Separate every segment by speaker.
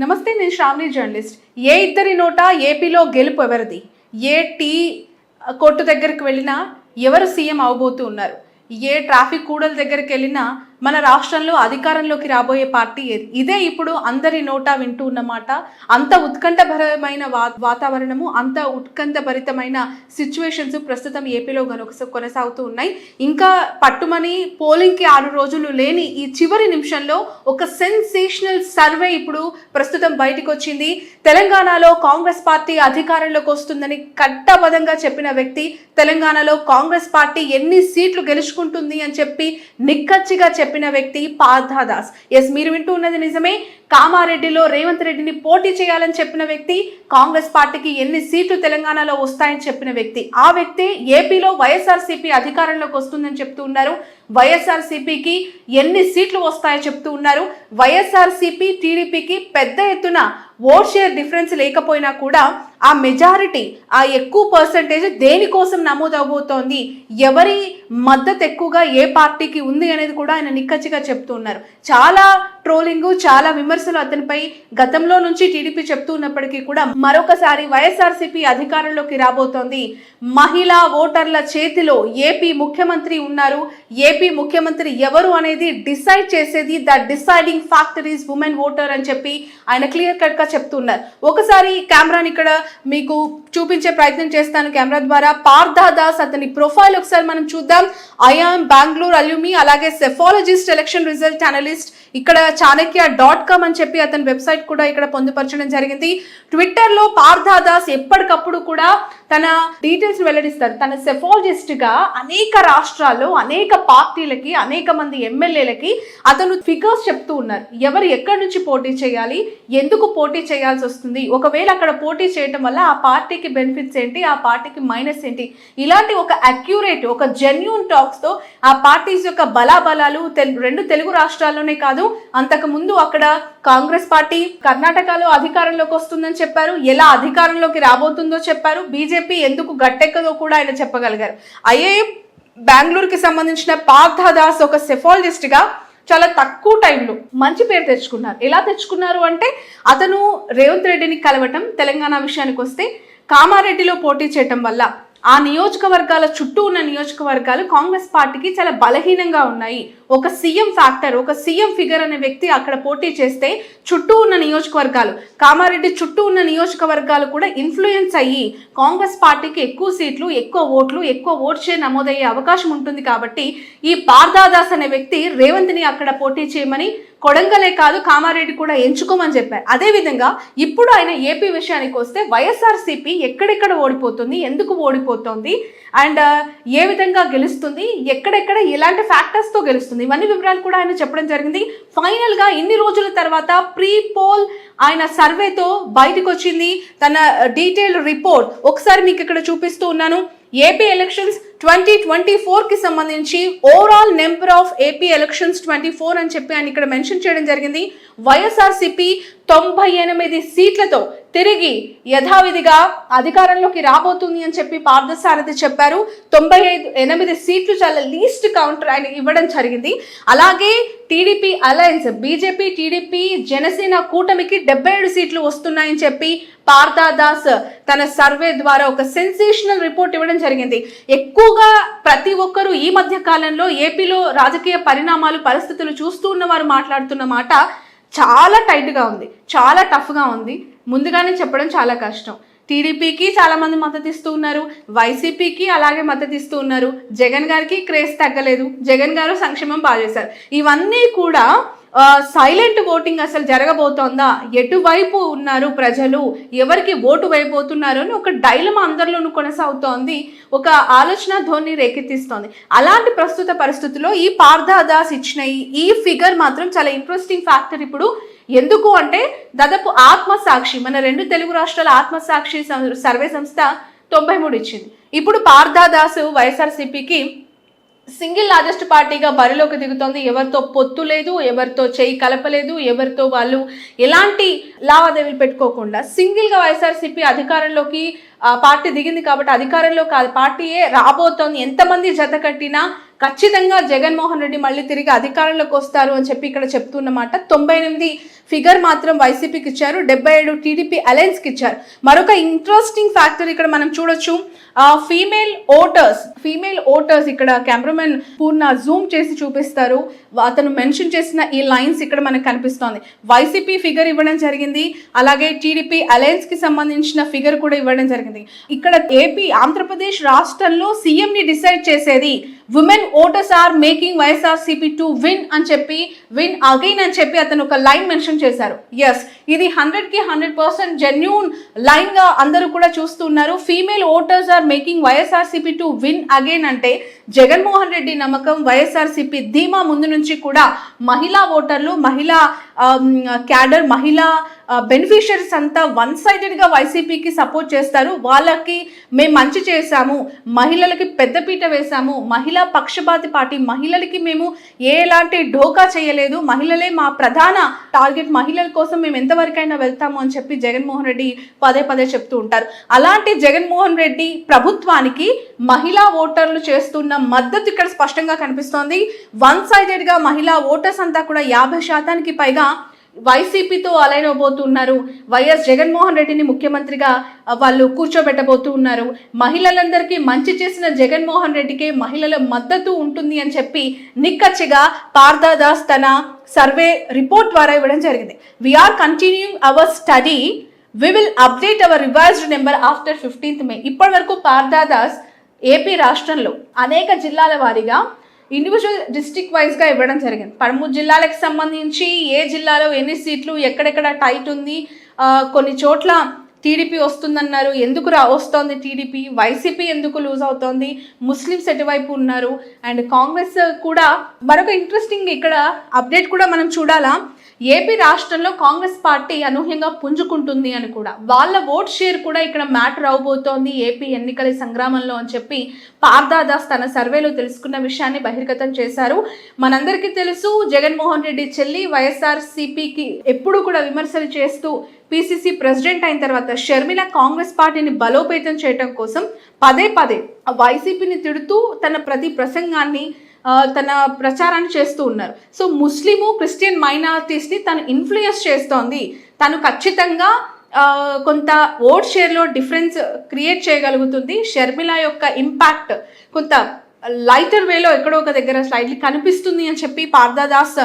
Speaker 1: నమస్తే, నేను శ్రావణి జర్నలిస్ట్. ఏ ఇద్దరి నోట ఏపీలో గెలుపు ఎవరిది? ఏ టీ కొట్టు దగ్గరికి వెళ్ళినా ఎవరు సీఎం అవబోతూ ఉన్నారు? ఏ ట్రాఫిక్ కూడల దగ్గరికి వెళ్ళినా మన రాష్ట్రంలో అధికారంలోకి రాబోయే పార్టీ ఏది? ఇదే ఇప్పుడు అందరి నోటా వింటూ ఉన్నమాట. అంత ఉత్కంఠభరమైన వాతావరణము, అంత ఉత్కంఠభరితమైన సిచ్యువేషన్స్ ప్రస్తుతం ఏపీలో కొనసాగుతూ ఉన్నాయి. ఇంకా పట్టుమని పోలింగ్కి 6 రోజులు లేని ఈ చివరి నిమిషంలో ఒక సెన్సేషనల్ సర్వే ఇప్పుడు ప్రస్తుతం బయటకు వచ్చింది. తెలంగాణలో కాంగ్రెస్ పార్టీ అధికారంలోకి వస్తుందని కట్టబద్ధంగా చెప్పిన వ్యక్తి, తెలంగాణలో కాంగ్రెస్ పార్టీ ఎన్ని సీట్లు గెలుచుకుంటుంది అని చెప్పి నిక్కచ్చిగా చెప్పిన వ్యక్తి పార్థా దాస్. ఎస్, మీరు వింటూ ఉన్నది నిజమే. కామారెడ్డిలో రేవంత్ రెడ్డిని పోటీ చేయాలని చెప్పిన వ్యక్తి, కాంగ్రెస్ పార్టీకి ఎన్ని సీట్లు తెలంగాణలో వస్తాయని చెప్పిన వ్యక్తి. ఆ వ్యక్తి ఏపీలో వైఎస్ఆర్సీపీ అధికారంలోకి వస్తుందని చెప్తూ ఉన్నారు. వైఎస్ఆర్సీపీకి ఎన్ని సీట్లు వస్తాయో చెప్తూ ఉన్నారు. వైఎస్ఆర్సీపీ టీడీపీకి పెద్ద ఎత్తున ఓట్ షేర్ డిఫరెన్స్ లేకపోయినా కూడా ఆ మెజారిటీ, ఆ ఎక్కువ పర్సంటేజ్ దేనికోసం నమోదవబోతోంది, ఎవరి మద్దతు ఎక్కువగా ఏ పార్టీకి ఉంది అనేది కూడా ఆయన నిక్కచ్చిగా చెప్తూ ఉన్నారు. చాలా ట్రోలింగ్, చాలా విమర్శలు అతనిపై గతంలో నుంచి టీడీపీ చెప్తూ ఉన్నప్పటికీ కూడా మరొకసారి వైఎస్ఆర్సీపీ అధికారంలోకి రాబోతోంది. మహిళా ఓటర్ల చేతిలో ఏపీ ముఖ్యమంత్రి ఉన్నారు. ఏపీ ముఖ్యమంత్రి ఎవరు అనేది డిసైడ్ చేసేది, the deciding factor is women voter అని చెప్పి ఆయన క్లియర్ కట్ గా చెప్తున్నారు. ఒకసారి కెమెరాని ఇక్కడ మీకు చూపించే ప్రయత్నం చేస్తాను కెమెరా ద్వారా. పార్థా దాస్, అతని ప్రొఫైల్ ఒకసారి మనం చూద్దాం. ఐఆమ్ బెంగళూరు అల్యూమి, అలాగే సెఫాలజిస్ట్, ఎలక్షన్ రిజల్ట్ అనలిస్ట్. ఇక్కడ చాణక్య.com అని చెప్పి అతని వెబ్సైట్ కూడా ఇక్కడ పొందుపరచడం జరిగింది. ట్విట్టర్ లో పార్థా దాస్ ఎప్పటికప్పుడు కూడా తన డీటెయిల్స్ వెల్లడిస్తారు. తన సెఫాలజిస్ట్ గా అనేక రాష్ట్రాల్లో అనేక పార్టీలకి, అనేక మంది ఎమ్మెల్యేలకి అతను ఫిగర్స్ చెప్తూ ఉన్నారు. ఎవరు ఎక్కడి నుంచి పోటీ చేయాలి, ఎందుకు పోటీ చేయాల్సి వస్తుంది, ఒకవేళ అక్కడ పోటీ చేయటం వల్ల ఆ పార్టీకి బెనిఫిట్స్ ఏంటి, ఆ పార్టీకి మైనస్ ఏంటి, ఇలాంటి ఒక అక్యురేట్, ఒక జెన్యూన్ టాక్స్ తో ఆ పార్టీస్ యొక్క బలాబలాలు రెండు తెలుగు రాష్ట్రాల్లోనే కాదు, అంతకు ముందు అక్కడ కాంగ్రెస్ పార్టీ కర్ణాటకలో అధికారంలోకి వస్తుందని చెప్పారు, ఎలా అధికారంలోకి రాబోతుందో చెప్పారు, బీజేపీ ఎందుకు గట్టెక్కదో కూడా ఆయన చెప్పగలిగారు. ఐఐఎం బెంగళూరుకి సంబంధించిన పార్థా దాస్ ఒక సెఫాలజిస్ట్ గా చాలా తక్కువ టైంలో మంచి పేరు తెచ్చుకున్నారు. ఎలా తెచ్చుకున్నారు అంటే, అతను రేవంత్ రెడ్డిని కలవటం, తెలంగాణ విషయానికి వస్తే కామారెడ్డిలో పోటీ చేయటం వల్ల ఆ నియోజకవర్గాల చుట్టూ ఉన్న నియోజకవర్గాలు కాంగ్రెస్ పార్టీకి చాలా బలహీనంగా ఉన్నాయి. ఒక సీఎం ఫ్యాక్టర్, ఒక సీఎం ఫిగర్ అనే వ్యక్తి అక్కడ పోటీ చేస్తే చుట్టూ ఉన్న నియోజకవర్గాలు, కామారెడ్డి చుట్టూ ఉన్న నియోజకవర్గాలు కూడా ఇన్ఫ్లుయెన్స్ అయ్యి కాంగ్రెస్ పార్టీకి ఎక్కువ సీట్లు, ఎక్కువ ఓట్లు, ఎక్కువ ఓట్ షేర్ నమోదయ్యే అవకాశం ఉంటుంది. కాబట్టి ఈ పార్థా దాస్ అనే వ్యక్తి రేవంత్ని అక్కడ పోటీ చేయమని, కొడంగలే కాదు కామారెడ్డి కూడా ఎంచుకోమని చెప్పారు. అదేవిధంగా ఇప్పుడు ఆయన ఏపీ విషయానికి వస్తే వైఎస్ఆర్సీపీ ఎక్కడెక్కడ ఓడిపోతుంది, ఎందుకు ఓడిపోతుంది, అండ్ ఏ విధంగా గెలుస్తుంది, ఎక్కడెక్కడ ఎలాంటి ఫ్యాక్టర్స్తో గెలుస్తుంది, ఇవన్నీ వివరాలు కూడా ఆయన చెప్పడం జరిగింది. ఫైనల్గా ఇన్ని రోజుల తర్వాత ప్రీ పోల్ ఆయన సర్వేతో బయటకు వచ్చింది తన డీటెయిల్డ్ రిపోర్ట్. ఒకసారి మీకు ఇక్కడ చూపిస్తూ ఉన్నాను. ఏపీ ఎలక్షన్స్ 2024 కి సంబంధించి overall number of AP elections 24 అని చెప్పి ఆయన ఇక్కడ మెన్షన్ చేయడం జరిగింది. వైఎస్ఆర్సీపీ 98 సీట్లతో తిరిగి యథావిధిగా అధికారంలోకి రాబోతుంది అని చెప్పి పార్థసారథి చెప్పారు. 98 సీట్లు చాలా లీస్ట్ కౌంటర్ ఆయన ఇవ్వడం జరిగింది. అలాగే TDP alliance, BJP, TDP, Janasena కూటమికి 77 సీట్లు వస్తున్నాయని చెప్పి పార్థా దాస్ తన సర్వే ద్వారా ఒక సెన్సేషనల్ రిపోర్ట్ ఇవ్వడం జరిగింది. ఎక్కువగా ప్రతి ఒక్కరూ ఈ మధ్య కాలంలో ఏపీలో రాజకీయ పరిణామాలు, పరిస్థితులు చూస్తూ ఉన్న వారు మాట్లాడుతున్న మాట చాలా టైట్గా ఉంది, చాలా టఫ్గా ఉంది. ముందుగానే చెప్పడం చాలా కష్టం. టీడీపీకి చాలా మంది మద్దతు ఇస్తూ ఉన్నారు, వైసీపీకి అలాగే మద్దతు ఇస్తూ ఉన్నారు. జగన్ గారికి క్రేజ్ తగ్గలేదు, జగన్ గారు సంక్షేమం బాగా చేశారు. ఇవన్నీ కూడా సైలెంట్ ఓటింగ్ అసలు జరగబోతోందా, ఎటువైపు ఉన్నారు ప్రజలు, ఎవరికి ఓటు వేయబోతున్నారు అని ఒక డైలమా అందరిలోనూ కొనసాగుతోంది, ఒక ఆలోచన ధోరణి రేకెత్తిస్తోంది. అలాంటి ప్రస్తుత పరిస్థితుల్లో ఈ పార్థా దాస్ ఇచ్చిన ఈ ఫిగర్ మాత్రం చాలా ఇంట్రెస్టింగ్ ఫ్యాక్టర్. ఇప్పుడు ఎందుకు అంటే, దాదాపు ఆత్మసాక్షి, మన 2 తెలుగు రాష్ట్రాల ఆత్మసాక్షి సర్వే సంస్థ 93 ఇచ్చింది. ఇప్పుడు పార్థా దాస్ వైఎస్ఆర్సీపీకి సింగిల్ లార్జెస్ట్ పార్టీగా బరిలోకి దిగుతోంది. ఎవరితో పొత్తు లేదు, ఎవరితో చేయి కలపలేదు, ఎవరితో వాళ్ళు ఎలాంటి లావాదేవీలు పెట్టుకోకుండా సింగిల్గా వైఎస్ఆర్సీపీ అధికారంలోకి పార్టీ దిగింది. కాబట్టి అధికారంలో కాదు, పార్టీయే రాబోతోంది. ఎంతమంది జత కట్టినా ఖచ్చితంగా జగన్మోహన్ రెడ్డి మళ్ళీ తిరిగి అధికారంలోకి వస్తారు అని చెప్పి ఇక్కడ చెప్తున్నమాట. 98 ఫిగర్ మాత్రం వైసీపీకి ఇచ్చారు, 77 టీడీపీ అలయన్స్కి ఇచ్చారు. మరొక ఇంట్రెస్టింగ్ ఫ్యాక్టర్ ఇక్కడ మనం చూడొచ్చు, ఫీమేల్ ఓటర్స్ ఇక్కడ కెమెరామెన్ పూర్ణ జూమ్ చేసి చూపిస్తారు, అతను మెన్షన్ చేసిన ఈ లైన్స్ ఇక్కడ మనకు కనిపిస్తోంది. వైసీపీ ఫిగర్ ఇవ్వడం జరిగింది, అలాగే టీడీపీ అలయన్స్ కి సంబంధించిన ఫిగర్ కూడా ఇవ్వడం జరిగింది. ఇక్కడ ఆంధ్రప్రదేశ్ రాష్ట్రంలో సీఎం ని డిసైడ్ చేసేది women voters are making YSRCP to win అని చెప్పి, విన్ అగైన్ అని చెప్పి అతను ఒక లైన్ మెన్షన్ చేశారు. ఎస్, ఇది 100కి 100% జెన్యూన్ లైన్ గా అందరూ కూడా చూస్తున్నారు. Female voters are making YSRCP to win again అంటే జగన్మోహన్ రెడ్డి నమ్మకం, వైఎస్ఆర్సీపీ ధీమా ముందు నుంచి కూడా మహిళా ఓటర్లు, మహిళా క్యాడర్, మహిళా బెనిఫిషరీస్ అంతా వన్ సైడెడ్గా వైసీపీకి సపోర్ట్ చేస్తారు. వాళ్ళకి మేము మంచి చేశాము, మహిళలకి పెద్దపీట వేశాము, మహిళా పక్షపాతి పార్టీ, మహిళలకి మేము ఎలాంటి ఢోకా చేయలేదు, మహిళలే మా ప్రధాన టార్గెట్, మహిళల కోసం మేము ఎంతవరకైనా వెళ్తాము అని చెప్పి జగన్మోహన్ రెడ్డి పదే పదే చెప్తూ ఉంటారు. అలాంటి జగన్మోహన్ రెడ్డి ప్రభుత్వానికి మహిళా ఓటర్లు చేస్తున్న మద్దతు ఇక్కడ స్పష్టంగా కనిపిస్తోంది. వన్ సైడెడ్గా మహిళా ఓటర్స్ అంతా కూడా 50% పైగా వైసీపీతో అలైన్ అవబోతున్నారు. వైఎస్ జగన్మోహన్ రెడ్డిని ముఖ్యమంత్రిగా వాళ్ళు కూర్చోబెట్టబోతూ ఉన్నారు. మహిళలందరికీ మంచి చేసిన జగన్మోహన్ రెడ్డికే మహిళల మద్దతు ఉంటుంది అని చెప్పి నిక్కచ్చిగా పార్థదాస్ తన సర్వే రిపోర్ట్ ద్వారా ఇవ్వడం జరిగింది. We are continuing our study, we will update our revised number after 15th May. ఇప్పటి వరకు పార్థదాస్ ఏపీ రాష్ట్రంలో అనేక జిల్లాల వారీగా ఇండివిజువల్ డిస్ట్రిక్ట్ వైజ్గా ఇవ్వడం జరిగింది. 13 జిల్లాలకు సంబంధించి ఏ జిల్లాలో ఎన్ని సీట్లు, ఎక్కడెక్కడ టైట్ ఉంది, కొన్ని చోట్ల టీడీపీ వస్తుందన్నారు, ఎందుకు వస్తోంది టీడీపీ, వైసీపీ ఎందుకు లూజ్ అవుతోంది, ముస్లిమ్స్ ఎటువైపు ఉన్నారు, అండ్ కాంగ్రెస్ కూడా. మరొక ఇంట్రెస్టింగ్ ఇక్కడ అప్డేట్ కూడా మనం చూడాలా, ఏపీ రాష్ట్రంలో కాంగ్రెస్ పార్టీ అనూహ్యంగా పుంజుకుంటుంది అని కూడా, వాళ్ళ ఓట్ షేర్ కూడా ఇక్కడ మ్యాటర్ అవబోతోంది ఏపీ ఎన్నికల సంగ్రామంలో అని చెప్పి పార్థదాస్ తన సర్వేలో తెలుసుకున్న విషయాన్ని బహిర్గతం చేశారు. మనందరికీ తెలుసు, జగన్మోహన్ రెడ్డి చెల్లి వైఎస్ఆర్సీపీకి ఎప్పుడు కూడా విమర్శలు చేస్తూ పిసిసి ప్రెసిడెంట్ అయిన తర్వాత షర్మిల కాంగ్రెస్ పార్టీని బలోపేతం చేయడం కోసం పదే పదే వైసీపీని తిడుతూ తన ప్రతి ప్రసంగాన్ని, తన ప్రచారాన్ని చేస్తూ ఉన్నారు. సో ముస్లిము, క్రిస్టియన్ మైనారిటీస్ని తను ఇన్ఫ్లుయెన్స్ చేస్తోంది, తను ఖచ్చితంగా కొంత ఓట్ షేర్లో డిఫరెన్స్ క్రియేట్ చేయగలుగుతుంది, షర్మిల యొక్క ఇంపాక్ట్ కొంత లైటర్ వేలో ఎక్కడో ఒక దగ్గర స్లైడ్లీ కనిపిస్తుంది అని చెప్పి పార్థదాస్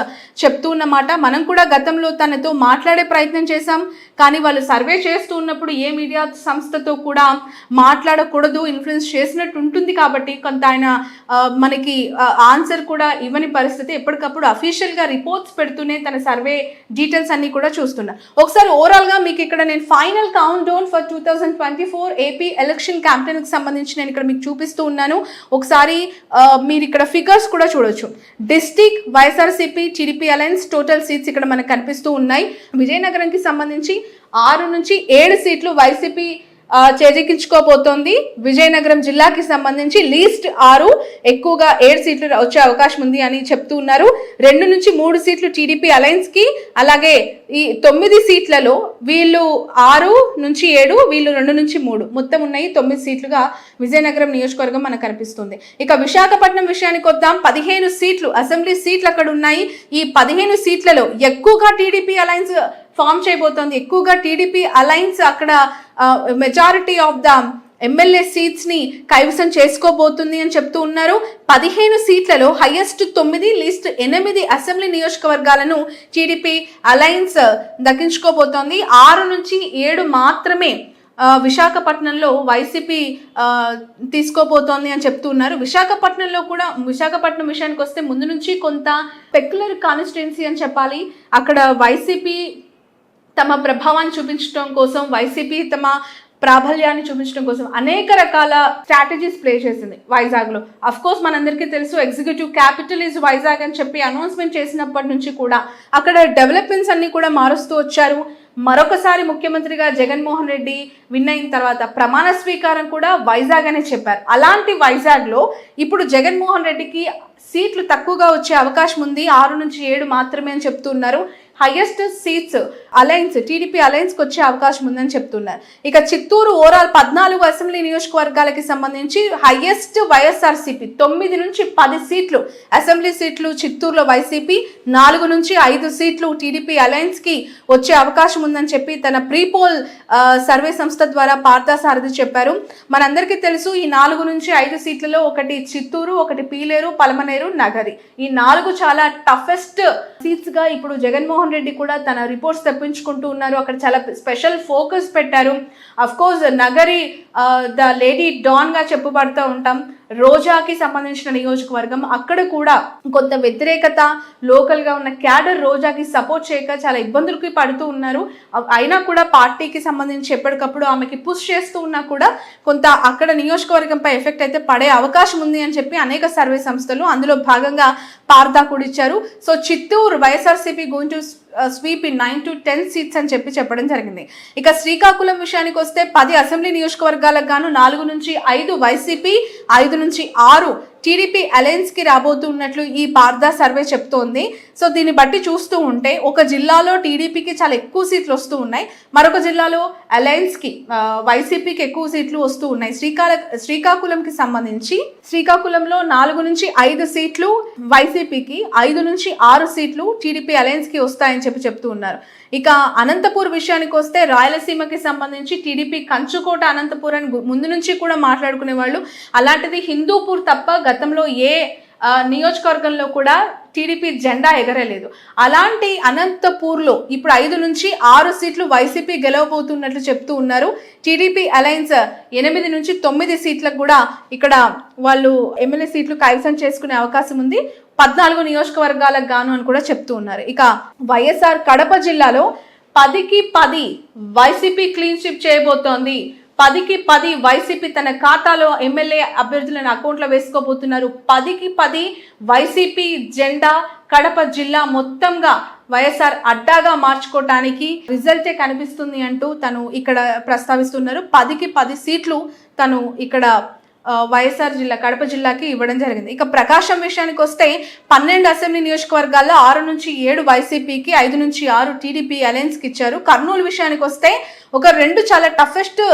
Speaker 1: చెప్తూ ఉన్నమాట. మనం కూడా గతంలో తనతో మాట్లాడే ప్రయత్నం చేశాం, కానీ వాళ్ళు సర్వే చేస్తూ ఉన్నప్పుడు ఏ మీడియా సంస్థతో కూడా మాట్లాడకూడదు, ఇన్ఫ్లుయెన్స్ చేసినట్టు ఉంటుంది కాబట్టి కొంత ఆయన మనకి ఆన్సర్ కూడా ఇవ్వని పరిస్థితి. ఎప్పటికప్పుడు అఫీషియల్గా రిపోర్ట్స్ పెడుతూనే తన సర్వే డీటెయిల్స్ అన్ని కూడా చూస్తున్నా. ఒకసారి ఓవరాల్గా మీకు ఇక్కడ నేను final count down for 2024 AP election క్యాంపెయిన్కి సంబంధించి నేను ఇక్కడ మీకు చూపిస్తూ ఉన్నాను. ఒకసారి మీరు ఇక్కడ ఫిగర్స్ కూడా చూడొచ్చు. District YSRCP TDP alliance total seats ఇక్కడ మనకు కనిపిస్తూ ఉన్నాయి. విజయనగరంకి సంబంధించి 6 నుంచి 7 సీట్లు వైసీపీ చేజిక్కించుకోబోతోంది. విజయనగరం జిల్లాకి సంబంధించి లీస్ట్ 6, ఎక్కువగా 7 సీట్లు వచ్చే అవకాశం ఉంది అని చెప్తూ ఉన్నారు. 2 నుంచి 3 సీట్లు టీడీపీ అలయన్స్ కి, అలాగే ఈ 9 సీట్లలో వీళ్ళు 6 నుంచి 7, వీళ్ళు 2 నుంచి 3, మొత్తం ఉన్నాయి 9 సీట్లుగా విజయనగరం నియోజకవర్గం మనకు కనిపిస్తుంది. ఇక విశాఖపట్నం విషయానికి వద్దాం. 15 సీట్లు అసెంబ్లీ సీట్లు అక్కడ ఉన్నాయి. ఈ 15 సీట్లలో ఎక్కువగా టీడీపీ అలయన్స్ ఫామ్ చేయబోతోంది. ఎక్కువగా టీడీపీ అలయన్స్ అక్కడ majority of the MLA seats ని కైవసం చేసుకోబోతుంది అని చెప్తూ ఉన్నారు. 15 సీట్లలో హైయెస్ట్ 9, లీస్ట్ 8 అసెంబ్లీ నియోజకవర్గాలను టీడీపీ అలయన్స్ దక్కించుకోబోతోంది. 6 నుంచి 7 మాత్రమే విశాఖపట్నంలో వైసీపీ తీసుకోబోతోంది అని చెప్తూ ఉన్నారు. విశాఖపట్నంలో కూడా, విశాఖపట్నం విషయానికి వస్తే ముందు నుంచి కొంత పెక్యులర్ కాన్స్టిట్యుయెన్సీ అని చెప్పాలి. అక్కడ వైసీపీ తమ ప్రభావాన్ని చూపించడం కోసం, వైసీపీ తమ ప్రాబల్యాన్ని చూపించడం కోసం అనేక రకాల స్ట్రాటజీస్ ప్లే చేసింది వైజాగ్లో. అఫ్ కోర్స్ మనందరికీ తెలుసు, ఎగ్జిక్యూటివ్ క్యాపిటల్ ఈజ్ వైజాగ్ అని చెప్పి అనౌన్స్మెంట్ చేసినప్పటి నుంచి కూడా అక్కడ డెవలప్మెంట్స్ అన్ని కూడా మారుస్తూ వచ్చారు. మరొకసారి ముఖ్యమంత్రిగా జగన్మోహన్ రెడ్డి విన్ అయిన తర్వాత ప్రమాణ స్వీకారం కూడా వైజాగ్ అనే చెప్పారు. అలాంటి వైజాగ్లో ఇప్పుడు జగన్మోహన్ రెడ్డికి సీట్లు తక్కువగా వచ్చే అవకాశం ఉంది, 6 నుంచి 7 మాత్రమే అని చెప్తున్నారు. హైయెస్ట్ సీట్స్ అలయన్స్ టీడీపీ అలయన్స్కి వచ్చే అవకాశం ఉందని చెప్తున్నారు. ఇక చిత్తూరు ఓవరాల్ 14 అసెంబ్లీ నియోజకవర్గాలకి సంబంధించి హైయెస్ట్ వైఎస్ఆర్సీపీ 9 నుంచి 10 సీట్లు అసెంబ్లీ సీట్లు చిత్తూరులో వైసీపీ, 4 నుంచి 5 సీట్లు టీడీపీ అలయన్స్కి వచ్చే అవకాశం ఉందని చెప్పి తన ప్రీపోల్ సర్వే సంస్థ ద్వారా పార్థసారథి చెప్పారు. మనందరికీ తెలుసు ఈ 4 నుంచి 5 సీట్లలో ఒకటి చిత్తూరు, ఒకటి పీలేరు, పలమనేరు, నగరి. ఈ 4 చాలా టఫెస్ట్ సీట్స్ గా ఇప్పుడు జగన్మోహన్ రెడ్డి కూడా తన రిపోర్ట్స్ తెప్పించుకుంటూ ఉన్నారు. అక్కడ చాలా స్పెషల్ ఫోకస్ పెట్టారు. Of course Nagari the lady don గా చెప్పబడుతూ ఉంటాం. రోజాకి సంబంధించిన నియోజకవర్గం, అక్కడ కూడా కొంత వ్యతిరేకత, లోకల్ గా ఉన్న క్యాడర్ రోజాకి సపోర్ట్ చేయక చాలా ఇబ్బందులకి పడుతూ ఉన్నారు. అయినా కూడా పార్టీకి సంబంధించి ఎప్పటికప్పుడు ఆమెకి పుష్ చేస్తూ ఉన్నా కూడా కొంత అక్కడ నియోజకవర్గంపై ఎఫెక్ట్ అయితే పడే అవకాశం ఉంది అని చెప్పి అనేక సర్వే సంస్థలు అందులో భాగంగా పార్థా కూడా ఇచ్చారు. So Chittoor YSRCP going to sweep in 9 to 10 seats అని చెప్పడం జరిగింది. ఇక శ్రీకాకుళం విషయానికి వస్తే 10 అసెంబ్లీ నియోజకవర్గాలకు గాను 4 నుంచి 5 వైసీపీ, 5 నుంచి 6 టీడీపీ అలయన్స్కి రాబోతున్నట్లు ఈ పార్థా సర్వే చెప్తోంది. సో దీన్ని బట్టి చూస్తూ ఉంటే ఒక జిల్లాలో టీడీపీకి చాలా ఎక్కువ సీట్లు వస్తూ ఉన్నాయి, మరొక జిల్లాలో అలయన్స్కి వైసీపీకి ఎక్కువ సీట్లు వస్తూ ఉన్నాయి. శ్రీకాకుళంకి సంబంధించి శ్రీకాకుళంలో 4 నుంచి 5 సీట్లు వైసీపీకి, 5 నుంచి 6 సీట్లు టీడీపీ అలయన్స్కి వస్తాయని చెప్తూ ఉన్నారు. ఇక అనంతపూర్ విషయానికి వస్తే రాయలసీమకి సంబంధించి టీడీపీ కంచుకోట అనంతపూర్ అని ముందు నుంచి కూడా మాట్లాడుకునే వాళ్ళు. అలాంటిది హిందూపూర్ తప్ప గతంలో ఏ నియోజకవర్గంలో కూడా టీడీపీ జెండా ఎగరలేదు. అలాంటి అనంతపూర్లో ఇప్పుడు 5 నుంచి 6 సీట్లు వైసీపీ గెలవబోతున్నట్లు చెప్తూ ఉన్నారు. టీడీపీ అలయన్స్ 8 నుంచి 9 సీట్లకు కూడా ఇక్కడ వాళ్ళు ఎమ్మెల్యే సీట్లు కైవసం చేసుకునే అవకాశం ఉంది. 14 నియోజకవర్గాలకు గాను అని కూడా చెప్తూ ఉన్నారు. ఇక వైఎస్ఆర్ కడప జిల్లాలో 10కి 10 వైసీపీ క్లీన్ స్వీప్ చేయబోతోంది. 10కి 10 వైసీపీ తన ఖాతాలో ఎమ్మెల్యే అభ్యర్థులను అకౌంట్లో వేసుకోబోతున్నారు. 10కి 10 వైసీపీ జెండా కడప జిల్లా మొత్తంగా వైఎస్ఆర్ అడ్డాగా మార్చుకోవటానికి రిజల్టే కనిపిస్తుంది అంటూ తను ఇక్కడ ప్రస్తావిస్తున్నారు. 10కి 10 సీట్లు తను ఇక్కడ వైఎస్ఆర్ జిల్లా కడప జిల్లాకి ఇవ్వడం జరిగింది. ఇక ప్రకాశం విషయానికి వస్తే 12 అసెంబ్లీ నియోజకవర్గాల్లో 6 నుంచి 7 వైసీపీకి, 5 నుంచి 6 టీడీపీ అలయన్స్కి ఇచ్చారు. కర్నూలు విషయానికి వస్తే ఒక 2 చాలా టఫెస్ట్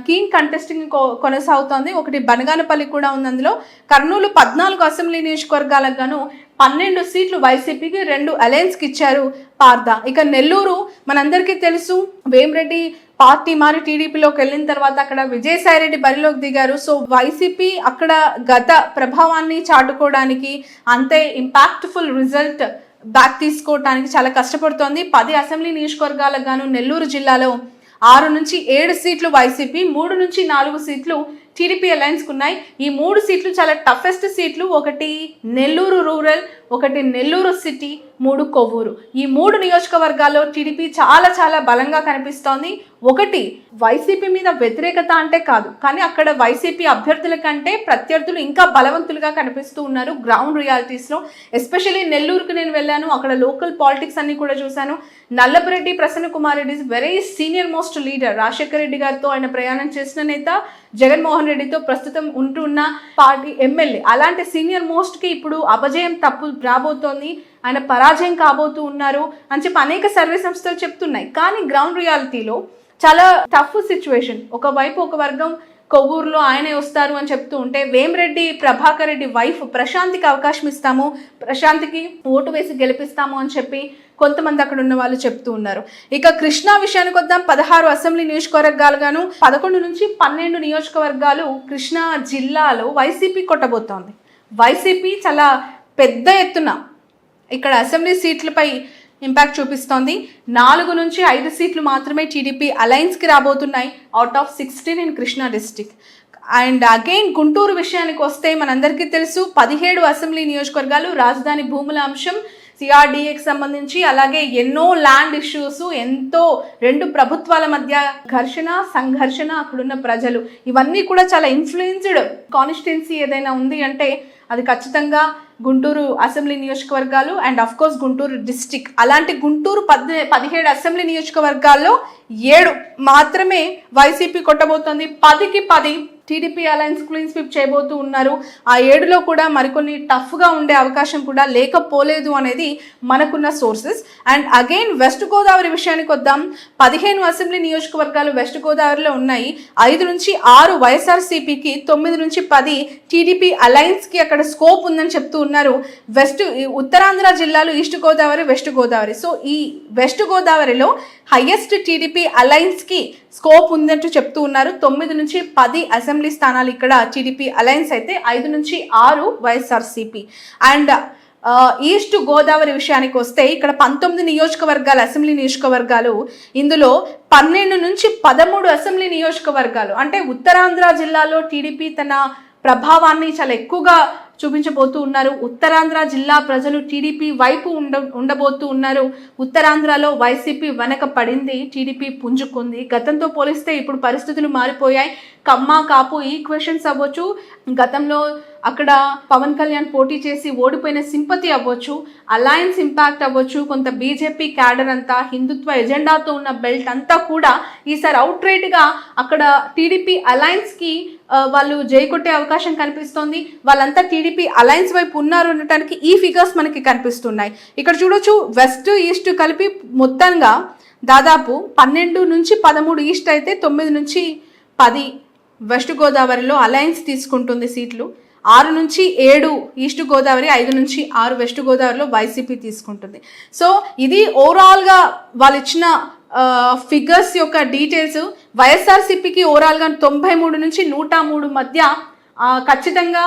Speaker 1: కీన్ కంటెస్టింగ్ కొనసాగుతోంది. ఒకటి బనగానపల్లి కూడా ఉంది. అందులో కర్నూలు 14 అసెంబ్లీ నియోజకవర్గాలకు గాను 12 సీట్లు వైసీపీకి, 2 అలయన్స్కి ఇచ్చారు పార్థా. ఇక నెల్లూరు మనందరికీ తెలుసు, వేమిరెడ్డి పార్టీ మారి టీడీపీలోకి వెళ్ళిన తర్వాత అక్కడ విజయసాయిరెడ్డి బరిలోకి దిగారు. సో వైసీపీ అక్కడ గత ప్రభావాన్ని చాటుకోవడానికి, అంతే ఇంపాక్ట్ఫుల్ రిజల్ట్ బ్యాక్ తీసుకోవడానికి చాలా కష్టపడుతోంది. 10 అసెంబ్లీ నియోజకవర్గాలకు గాను నెల్లూరు జిల్లాలో 6 నుంచి 7 సీట్లు వైసీపీ, 3 నుంచి 4 సీట్లు టీడీపీ అలయన్స్కి ఉన్నాయి. ఈ 3 సీట్లు చాలా టఫెస్ట్ సీట్లు. ఒకటి నెల్లూరు రూరల్, ఒకటి నెల్లూరు సిటీ, 3 కొవ్వూరు. ఈ 3 నియోజకవర్గాల్లో టీడీపీ చాలా చాలా బలంగా కనిపిస్తోంది. ఒకటి వైసీపీ మీద వ్యతిరేకత అంటే కాదు, కానీ అక్కడ వైసీపీ అభ్యర్థుల కంటే ప్రత్యర్థులు ఇంకా బలవంతులుగా కనిపిస్తూ ఉన్నారు గ్రౌండ్ రియాలిటీస్లో. ఎస్పెషల్లీ నెల్లూరుకు నేను వెళ్ళాను, అక్కడ లోకల్ పాలిటిక్స్ అన్ని కూడా చూశాను. Nallapureddy Prasanna Kumar Reddy is very senior most leader. Rajasekhara Reddy గారితో ఆయన ప్రయాణం చేసిన నేత, జగన్మోహన్ రెడ్డితో ప్రస్తుతం ఉంటున్న పార్టీ ఎమ్మెల్యే. అలాంటి సీనియర్ మోస్ట్కి ఇప్పుడు అపజయం తప్పు రాబోతోంది, ఆయన పరాజయం కాబోతూ ఉన్నారు అని చెప్పి అనేక సర్వే సంస్థలు చెప్తున్నాయి. కానీ గ్రౌండ్ రియాలిటీలో చాలా టఫ్ సిచ్యువేషన్. ఒకవైపు ఒక వర్గం కొవ్వూరులో ఆయనే వస్తారు అని చెప్తూ ఉంటే, వేమిరెడ్డి ప్రభాకర్ రెడ్డి వైఫ్ ప్రశాంత్కి అవకాశం ఇస్తాము, ప్రశాంత్కి ఓటు వేసి గెలిపిస్తాము అని చెప్పి కొంతమంది అక్కడ ఉన్న వాళ్ళు చెప్తూ ఉన్నారు. ఇక కృష్ణా విషయానికి వద్దాం. 16 అసెంబ్లీ నియోజకవర్గాలు గాను 11 నుంచి 12 నియోజకవర్గాలు కృష్ణా జిల్లాలో వైసీపీ కొట్టబోతోంది. వైసీపీ చాలా పెద్ద ఎత్తున ఇక్కడ అసెంబ్లీ సీట్లపై ఇంపాక్ట్ చూపిస్తోంది. 4 నుంచి 5 సీట్లు మాత్రమే టీడీపీ అలయన్స్కి రాబోతున్నాయి out of 16 in Krishna district. And again Guntur విషయానికి వస్తే మనందరికీ తెలుసు, 17 అసెంబ్లీ నియోజకవర్గాలు, రాజధాని భూముల అంశం, సిఆర్డీఏకి సంబంధించి, అలాగే ఎన్నో ల్యాండ్ ఇష్యూస్, ఎంతో 2 ప్రభుత్వాల మధ్య ఘర్షణ, సంఘర్షణ, అక్కడున్న ప్రజలు, ఇవన్నీ కూడా చాలా ఇన్ఫ్లుయెన్స్డ్ కాన్స్టిట్యున్సీ ఏదైనా ఉంది అంటే అది ఖచ్చితంగా గుంటూరు అసెంబ్లీ నియోజకవర్గాలు and of course Guntur district. అలాంటి గుంటూరు 17 అసెంబ్లీ నియోజకవర్గాల్లో 7 మాత్రమే వైసీపీ కొట్టబోతోంది. 10కి 10 టీడీపీ అలయన్స్ క్లీన్ స్వీప్ చేయబోతూ ఉన్నారు. ఆ 7లో కూడా మరికొన్ని టఫ్గా ఉండే అవకాశం కూడా లేకపోలేదు అనేది మనకున్న sources. And again west Godavari విషయానికి వద్దాం. 15 అసెంబ్లీ నియోజకవర్గాలు వెస్ట్ గోదావరిలో ఉన్నాయి. 5 నుంచి 6 వైఎస్ఆర్సీపీకి, 9 నుంచి 10 టీడీపీ అలయన్స్కి అక్కడ స్కోప్ ఉందని చెప్తూ ఉన్నారు. ఉత్తరాంధ్ర జిల్లాలు east Godavari, west Godavari. So ఈ వెస్ట్ గోదావరిలో హైయెస్ట్ టీడీపీ అలయన్స్కి స్కోప్ ఉందంటూ చెప్తూ ఉన్నారు. 9 నుంచి 10 అసెంబ్లీ స్థానాలు ఇక్కడ టీడీపీ అలయన్స్ అయితే, 5 నుంచి 6 వైఎస్ఆర్సీపీ. అండ్ ఈస్ట్ గోదావరి విషయానికి వస్తే ఇక్కడ 19 నియోజకవర్గాలు, అసెంబ్లీ నియోజకవర్గాలు. ఇందులో 12 నుంచి 13 అసెంబ్లీ నియోజకవర్గాలు. అంటే ఉత్తరాంధ్ర జిల్లాలో టీడీపీ తన ప్రభావాన్ని చాలా ఎక్కువగా చూపించబోతూ ఉన్నారు. ఉత్తరాంధ్ర జిల్లా ప్రజలు టీడీపీ వైపు ఉండబోతూ ఉన్నారు. ఉత్తరాంధ్రలో వైసీపీ వెనక పడింది, టీడీపీ పుంజుకుంది. గతంతో పోలిస్తే ఇప్పుడు పరిస్థితులు మారిపోయాయి. కమ్మ కాపు ఈక్వేషన్స్ అవ్వచ్చు, గతంలో అక్కడ పవన్ కళ్యాణ్ పోటీ చేసి ఓడిపోయిన సింపతి అవ్వచ్చు, అలయన్స్ ఇంపాక్ట్ అవ్వచ్చు, కొంత బీజేపీ క్యాడర్ అంతా హిందుత్వ ఎజెండాతో ఉన్న బెల్ట్ అంతా కూడా ఈసారి అవుట్ రైట్గా అక్కడ టీడీపీ అలయన్స్కి వాళ్ళు జై కొట్టే అవకాశం కనిపిస్తోంది. వాళ్ళంతా టీడీపీ అలయన్స్ వైపు ఉన్నారు అనడానికి ఈ ఫిగర్స్ మనకి కనిపిస్తున్నాయి. ఇక్కడ చూడొచ్చు, వెస్ట్ ఈస్ట్ కలిపి మొత్తంగా దాదాపు 12 నుంచి 13 ఈస్ట్ అయితే, 9 నుంచి 10 వెస్ట్ గోదావరిలో అలయన్స్ తీసుకుంటుంది సీట్లు. 6 నుంచి 7 ఈస్ట్ గోదావరి, 5 నుంచి 6 వెస్ట్ గోదావరిలో వైసీపీ తీసుకుంటుంది. సో ఇది ఓవరాల్గా వాళ్ళు ఇచ్చిన ఫిగర్స్ యొక్క డీటెయిల్స్. వైఎస్ఆర్సీపీకి ఓవరాల్గా 93 నుంచి 103 మధ్య ఖచ్చితంగా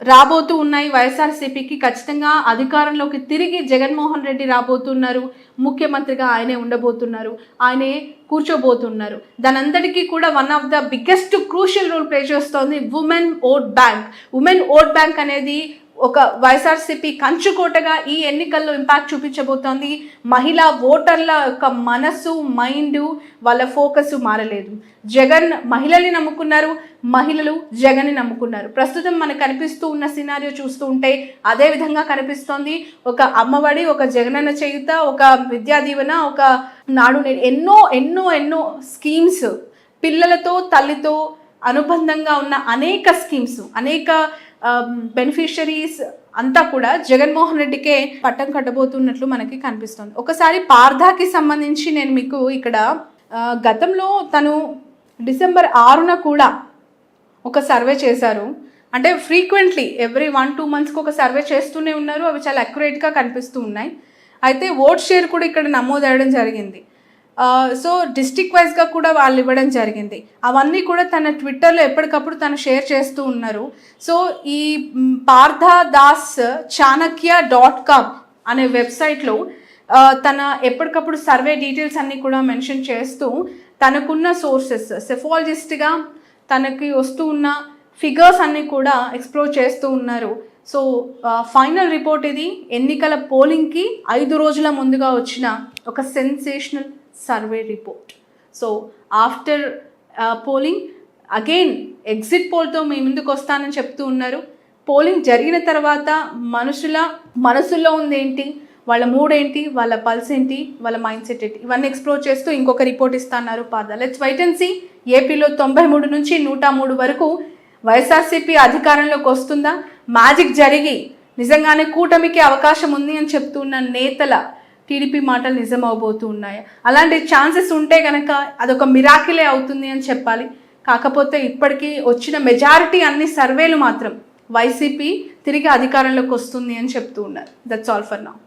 Speaker 1: రాబోతూ ఉన్నాయి. వైఎస్ఆర్సీపీకి ఖచ్చితంగా అధికారంలోకి తిరిగి జగన్మోహన్ రెడ్డి రాబోతున్నారు. ముఖ్యమంత్రిగా ఆయనే ఉండబోతున్నారు, ఆయనే కూర్చోబోతున్నారు. దానంతటికీ కూడా one of the biggest crucial role play చేస్తోంది women vote bank. Women vote bank అనేది ఒక వైఎస్ఆర్సీపీ కంచుకోటగా ఈ ఎన్నికల్లో ఇంపాక్ట్ చూపించబోతోంది. మహిళా ఓటర్ల యొక్క మనసు, మైండ్, వాళ్ళ ఫోకస్ మారలేదు. జగన్ మహిళల్ని నమ్ముకున్నారు, మహిళలు జగన్ని నమ్ముకున్నారు. ప్రస్తుతం మనకు కనిపిస్తూ ఉన్న సినారియో చూస్తూ ఉంటే అదే విధంగా కనిపిస్తోంది. ఒక అమ్మఒడి, ఒక జగనన్న చేయుత, ఒక విద్యా దీవెన, ఒక నాడు నేడు, ఎన్నో ఎన్నో ఎన్నో స్కీమ్స్, పిల్లలతో తల్లితో అనుబంధంగా ఉన్న అనేక స్కీమ్స్, అనేక బెనిఫిషరీస్ అంతా కూడా జగన్మోహన్ రెడ్డికే పట్టం కట్టబోతున్నట్లు మనకి కనిపిస్తుంది. ఒకసారి పార్థాకి సంబంధించి నేను మీకు ఇక్కడ గతంలో తను డిసెంబర్ 6న కూడా ఒక సర్వే చేశారు. అంటే ఫ్రీక్వెంట్లీ ఎవ్రీ 1-2 మంత్స్కి ఒక సర్వే చేస్తూనే ఉన్నారు. అవి చాలా అక్యురేట్గా కనిపిస్తూ ఉన్నాయి. అయితే ఓట్ షేర్ కూడా ఇక్కడ నమోదవడం జరిగింది. సో డిస్ట్రిక్ట్ వైజ్గా కూడా వాళ్ళు ఇవ్వడం జరిగింది. అవన్నీ కూడా తన ట్విట్టర్లో ఎప్పటికప్పుడు తను షేర్ చేస్తూ ఉన్నారు. సో ఈ పార్థదాస్ చాణక్య.com అనే వెబ్సైట్లో తన ఎప్పటికప్పుడు సర్వే డీటెయిల్స్ అన్నీ కూడా మెన్షన్ చేస్తూ తనకున్న సోర్సెస్, సెఫాలజిస్ట్గా తనకి వస్తూ ఉన్న ఫిగర్స్ అన్నీ కూడా ఎక్స్ప్లోర్ చేస్తూ ఉన్నారు. సో ఫైనల్ రిపోర్ట్ ఇది. ఎన్నికల పోలింగ్కి 5 రోజుల ముందుగా వచ్చిన ఒక sensational survey report. So after polling again exit పోల్తో మీ ముందుకు వస్తానని చెప్తూ ఉన్నారు. పోలింగ్ జరిగిన తర్వాత మనసులో ఉందేంటి, వాళ్ళ మూడ్ ఏంటి, వాళ్ళ పల్స్ ఏంటి, వాళ్ళ మైండ్ సెట్ ఏంటి, ఇవన్నీ ఎక్స్ప్లోర్ చేస్తూ ఇంకొక రిపోర్ట్ ఇస్తున్నారు Partha. Let's wait and see. ఏపీలో 93 నుంచి 103 వరకు వైఎస్ఆర్సీపీ అధికారంలోకి వస్తుందా, మ్యాజిక్ జరిగి నిజంగానే కూటమికి అవకాశం ఉంది అని చెప్తున్న నేతల టీడీపీ మాటలు నిజం అవబోతూ ఉన్నాయి. అలాంటి ఛాన్సెస్ ఉంటే కనుక అదొక మిరాకిలే అవుతుంది అని చెప్పాలి. కాకపోతే ఇప్పటికీ వచ్చిన మెజారిటీ అన్ని సర్వేలు మాత్రం వైసీపీ తిరిగి అధికారంలోకి వస్తుంది అని చెప్తూ ఉన్నారు. That's all for now.